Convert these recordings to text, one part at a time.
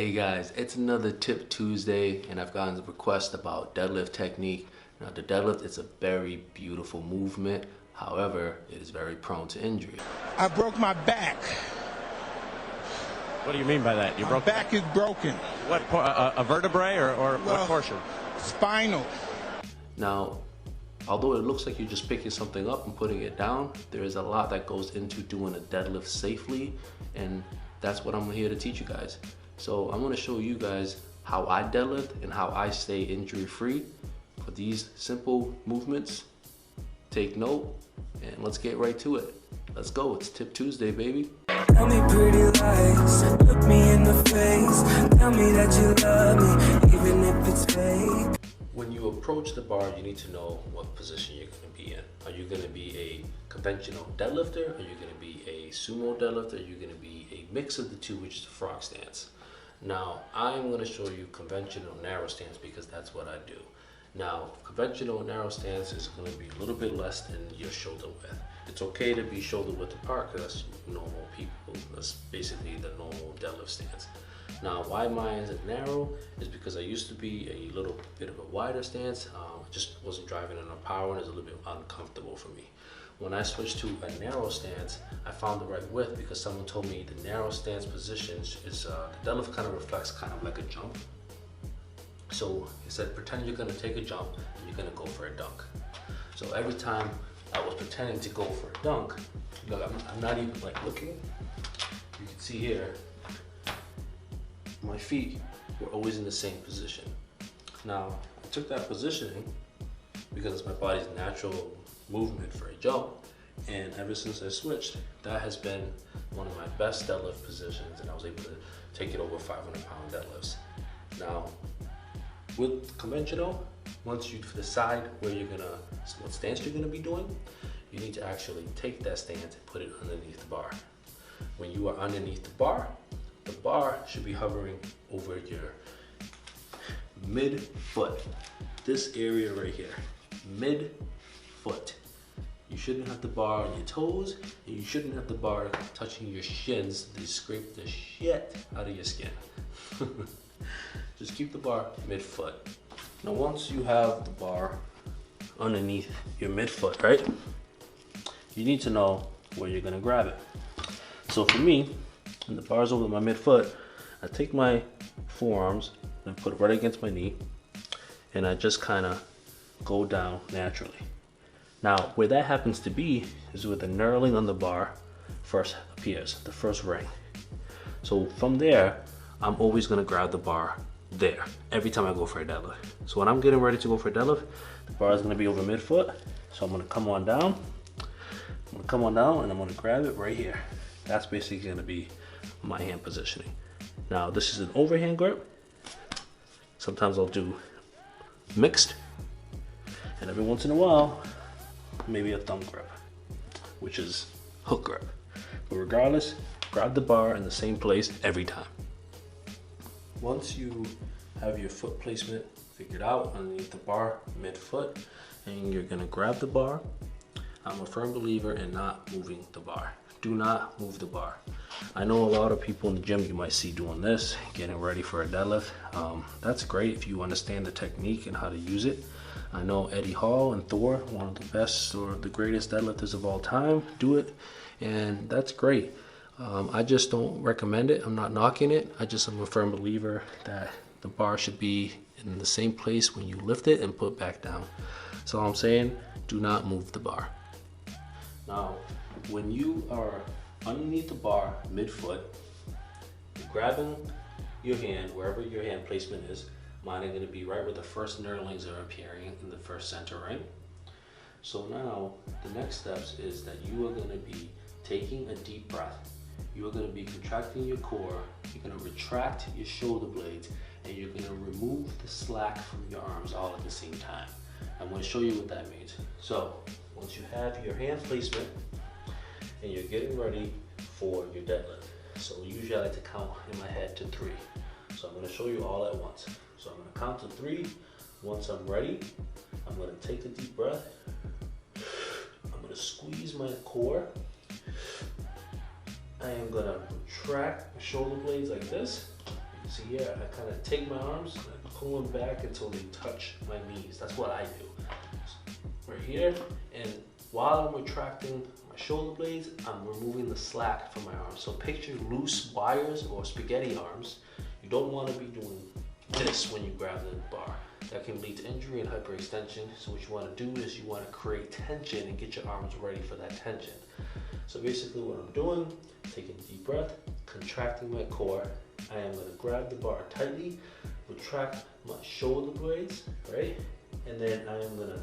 Hey guys, it's another Tip Tuesday, and I've gotten a request about deadlift technique. Now, the deadlift is a very beautiful movement. However, it is very prone to injury. I broke my back. What do you mean by that? My back is broken. What, a vertebrae or Well, what portion? Spinal. Now, although it looks like you're just picking something up and putting it down, there is a lot that goes into doing a deadlift safely, and that's what I'm here to teach you guys. So I'm gonna show you guys how I deadlift and how I stay injury free for these simple movements. Take note and let's get right to it. Let's go, it's Tip Tuesday, baby. Tell me pretty lies, look me in the face, tell me that you love me, even if it's fake. When you approach the bar, you need to know what position you're gonna be in. Are you gonna be a conventional deadlifter? Are you gonna be a sumo deadlifter? Are you gonna be a mix of the two, which is the frog stance? Now, I'm gonna show you conventional narrow stance because that's what I do. Now, conventional narrow stance is gonna be a little bit less than your shoulder width. It's okay to be shoulder width apart because that's normal people. That's basically the normal deadlift stance. Now, why mine isn't narrow is because I used to be a little bit of a wider stance. I just wasn't driving enough power and it was a little bit uncomfortable for me. When I switched to a narrow stance, I found the right width because someone told me the narrow stance position is the deadlift kind of reflects kind of like a jump. So he said, pretend you're gonna take a jump and you're gonna go for a dunk. So every time I was pretending to go for a dunk, look, I'm not even like looking. You can see here, my feet were always in the same position. Now, I took that positioning because it's my body's natural movement for a jump, and ever since I switched, that has been one of my best deadlift positions, and I was able to take it over 500-pound deadlifts. Now, with conventional, once you decide what stance you're gonna be doing, you need to actually take that stance and put it underneath the bar. When you are underneath the bar should be hovering over your mid-foot. This area right here, mid-foot. You shouldn't have the bar on your toes, and you shouldn't have the bar touching your shins to scrape the shit out of your skin. Just keep the bar mid-foot. Now, once you have the bar underneath your mid-foot, right? You need to know where you're gonna grab it. So for me, when the bar's over my mid-foot, I take my forearms and put it right against my knee, and I just kind of go down naturally. Now, where that happens to be is where the knurling on the bar first appears, the first ring. So from there, I'm always gonna grab the bar there every time I go for a deadlift. So when I'm getting ready to go for a deadlift, the bar is gonna be over mid-foot. So I'm gonna come on down. And I'm gonna grab it right here. That's basically gonna be my hand positioning. Now, this is an overhand grip. Sometimes I'll do mixed, and every once in a while, maybe a thumb grip, which is hook grip. But regardless, grab the bar in the same place every time. Once you have your foot placement figured out underneath the bar, mid-foot, and you're gonna grab the bar, I'm a firm believer in not moving the bar. Do not move the bar. I know a lot of people in the gym you might see doing this, getting ready for a deadlift. That's great if you understand the technique and how to use it. I know Eddie Hall and Thor, one of the best or the greatest deadlifters of all time, do it, and that's great. I just don't recommend it. I'm not knocking it. I'm a firm believer that the bar should be in the same place when you lift it and put back down. So I'm saying, do not move the bar. Now, when you are underneath the bar, mid-foot, you're grabbing your hand, wherever your hand placement is. Mine are gonna be right where the first knurlings are appearing in the first center ring. So now, the next steps is that you are gonna be taking a deep breath. You are gonna be contracting your core, you're gonna retract your shoulder blades, and you're gonna remove the slack from your arms all at the same time. I'm gonna show you what that means. So, once you have your hand placement, and you're getting ready for your deadlift. So usually I like to count in my head to 3. So I'm gonna show you all at once. So I'm gonna count to 3. Once I'm ready, I'm gonna take a deep breath. I'm gonna squeeze my core. I am gonna retract my shoulder blades like this. You can See here, I kind of take my arms and pull them back until they touch my knees. That's what I do. Right here, and while I'm retracting my shoulder blades, I'm removing the slack from my arms. So picture loose wires or spaghetti arms. You don't want to be doing this when you grab the bar. That can lead to injury and hyperextension. So what you want to do is you want to create tension and get your arms ready for that tension. So basically what I'm doing, taking a deep breath, contracting my core. I am going to grab the bar tightly, retract my shoulder blades, right? And then I am going to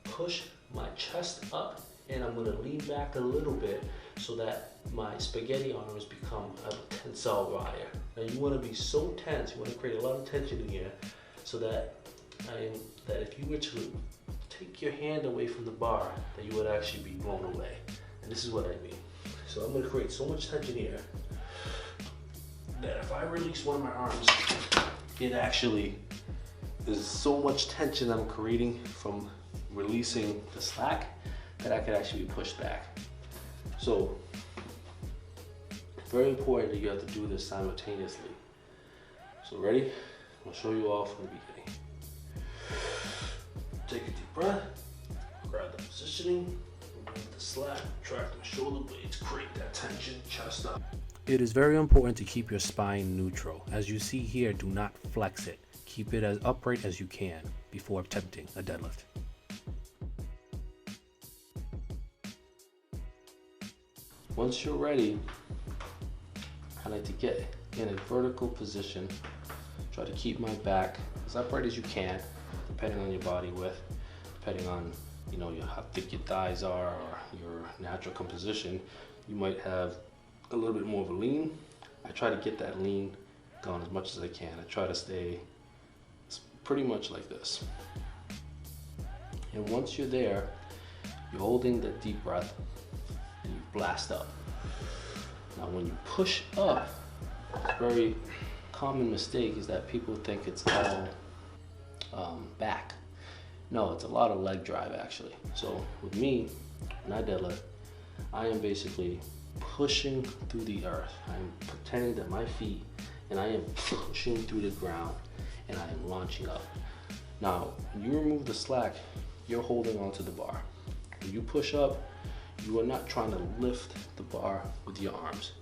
push my chest up, and I'm going to lean back a little bit so that my spaghetti arms become a tensile wire. Now you want to be so tense, you want to create a lot of tension in here so that if you were to take your hand away from the bar, that you would actually be blown away. And this is what I mean. So I'm going to create so much tension here that if I release one of my arms, it actually is so much tension I'm creating from releasing the slack that I could actually be pushed back. So very important that you have to do this simultaneously. So ready? I'll show you all from the beginning. Take a deep breath, grab the positioning, remove the slack, retract my shoulder blades, create that tension, chest up. It is very important to keep your spine neutral. As you see here, do not flex it. Keep it as upright as you can before attempting a deadlift. Once you're ready, I like to get in a vertical position. Try to keep my back as upright as you can, depending on your body width, depending on how thick your thighs are or your natural composition. You might have a little bit more of a lean. I try to get that lean going as much as I can. I try to stay pretty much like this. And once you're there, you're holding the deep breath and you blast up. Now when you push up, a very common mistake is that people think it's all back. No, it's a lot of leg drive actually. So with me, when I deadlift, I am basically pushing through the earth. I am pretending that my feet, and I am pushing through the ground, and I am launching up. Now, when you remove the slack, you're holding onto the bar. When you push up, you are not trying to lift the bar with your arms.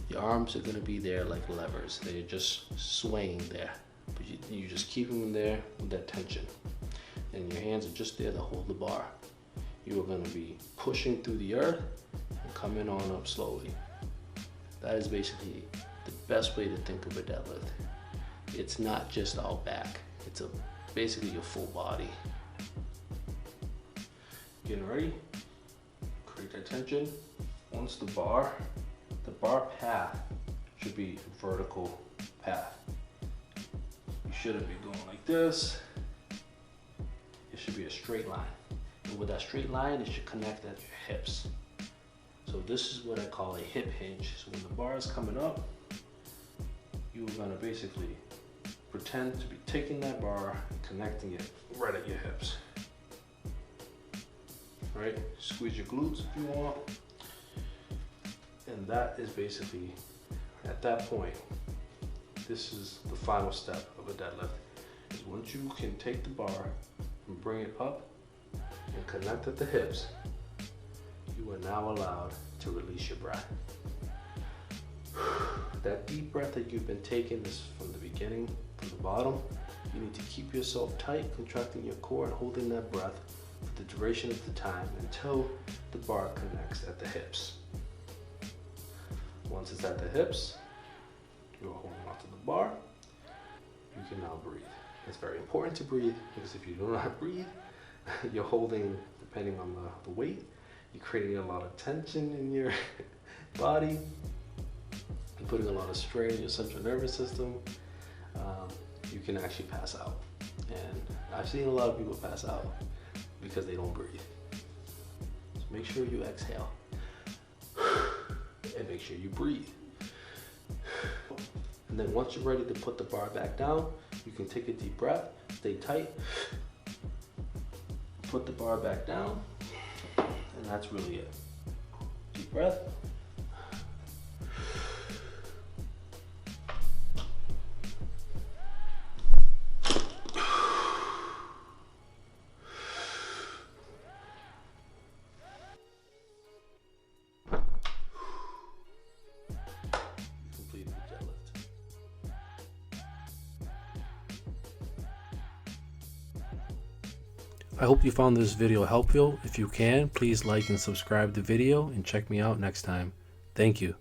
Your arms are gonna be there like levers. They're just swaying there. But you just keep them there with that tension. And your hands are just there to hold the bar. You are gonna be pushing through the earth and coming on up slowly. That is basically the best way to think of a deadlift. It's not just all back. It's basically your full body. Getting ready, create that tension. Once the bar path should be a vertical path. You shouldn't be going like this. It should be a straight line. And with that straight line, it should connect at your hips. So this is what I call a hip hinge. So when the bar is coming up, you're gonna basically pretend to be taking that bar, connecting it right at your hips. All right, squeeze your glutes if you want. And that is basically, at that point, this is the final step of a deadlift. Is once you can take the bar and bring it up and connect at the hips, you are now allowed to release your breath. That deep breath that you've been taking is from the beginning, from the bottom. You need to keep yourself tight, contracting your core and holding that breath for the duration of the time until the bar connects at the hips. Once it's at the hips, you're holding onto the bar, you can now breathe. It's very important to breathe because if you do not breathe, you're holding, depending on the weight, you're creating a lot of tension in your body. You're putting a lot of strain in your central nervous system. You can actually pass out. And I've seen a lot of people pass out because they don't breathe. So make sure you exhale and make sure you breathe. And then once you're ready to put the bar back down, you can take a deep breath, stay tight, put the bar back down, and that's really it. Deep breath. I hope you found this video helpful. If you can, please like and subscribe the video and check me out next time. Thank you.